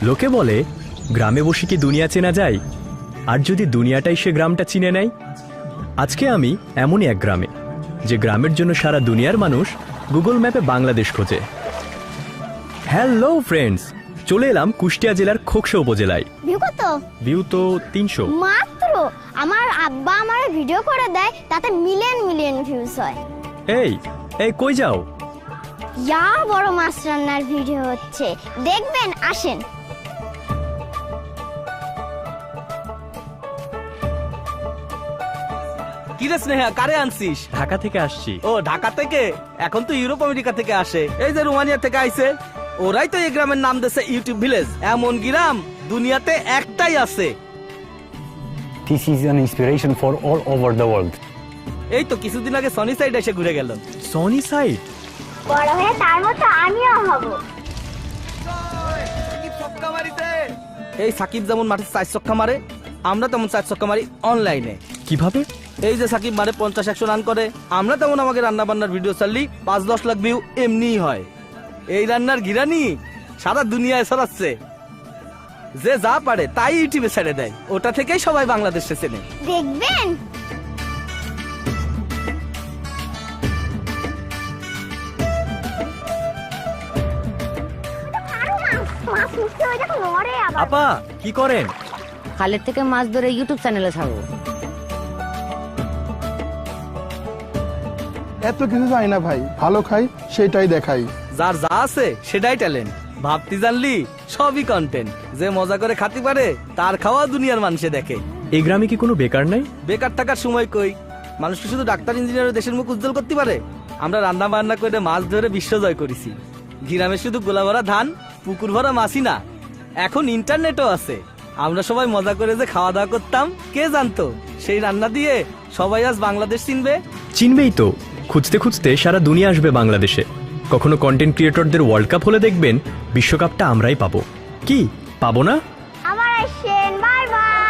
লোকে বলে গ্রামে বসে কি দুনিয়া চেনা যায়, আর যদি দুনিয়াটাই সে গ্রামটা চিনে নেয়। আজকে আমি এমনই এক গ্রামে, যে গ্রামের জন্য সারা দুনিয়ার মানুষ গুগল ম্যাপে বাংলাদেশ খোঁজে। হ্যালো ফ্রেন্ডস, চলে এলাম কুষ্টিয়া জেলার খোকসা উপজেলায়। ভিউ কত? ভিউ তো 300 মাত্র। আমার আব্বা আমার ভিডিও করে দেয়, তাতে মিলিয়ন মিলিয়ন ভিউজ হয়। এই এই কই যাও? ইয়া বড় মাছ রান্নার ভিডিও হচ্ছে, দেখবেন, আসেন। কি রে স্নেহা, কারে আনছিস? ঢাকা থেকে আসছি। ও ঢাকা থেকে? এখন তো ইউরোপ আমেরিকা থেকে আসে। এই যে রোমানিয়া থেকে আইছে, ওরাই তো এই গ্রামের নাম দিয়েছে ইউটিউব ভিলেজ। এমন গ্রাম দুনিয়াতে একটাই আছে। This is an inspiration for all over the world. এই তো কিছুদিন আগে সনি সাইড এসে ঘুরে গেল। Sony side? বড় হয়ে তার মতো আমিও হব। এই সাকিব যেমন মাঠে 4 ছক্কা মারে, আমরা তেমন 4 ছক্কা মারি অনলাইনে। কিভাবে? এই যে সাকিব মারে 50-100 রান করে, আমরা তেমন আমাকে রান্না বান্নার ভিডিও চাললি 5-10 লাখ ভিউ এমনিই হয়। এই রান্নার গিরানি সারা দুনিয়ায় ছড়াচ্ছে। যে যা পারে তাই ইউটিউবে ছেড়ে দেয়, ওটা থেকেই সবাই বাংলাদেশে চেনে। দেখবেন। আপা কি করেন? খালের থেকে মাছ ধরে ইউটিউব চ্যানেলে ছাড়বো। এত কিছু জানি না ভাই, ভালো খাই সেটাই দেখাই। যার যা আছে সেটাই ট্যালেন্ট। ভাবতে জানলি সবই কন্টেন্ট। যে মজা করে খাতে পারে তার খাওয়া দুনিয়ার মানুষে দেখে। এই গ্রামে কি কোনো বেকার নাই? বেকার থাকার সময় কই? মানুষ কি শুধু ডাক্তার ইঞ্জিনিয়ার দেশের মুখ উজ্জ্বল করতে পারে? আমরা রান্না বান্না করে মাছ ধরে বিশ্ব জয় করেছি। গ্রামে শুধু গোলা ভরা ধান, পুকুর ভরা মাছই না, এখন ইন্টারনেটও আছে। আমরা সবাই মজা করে যে খাওয়া দাওয়া করতাম, কে জানতো সেই রান্না দিয়ে সবাই আজ বাংলাদেশ চিনবে। চিনবেই তো। খুঁজতে খুঁজতে সারা দুনিয়া আসবে বাংলাদেশে। কখনো কন্টেন্ট ক্রিয়েটরদের ওয়ার্ল্ড কাপ হলে দেখবেন বিশ্বকাপটা আমরাই পাবো। কি পাবো না? আবার আসেন, বাই বাই।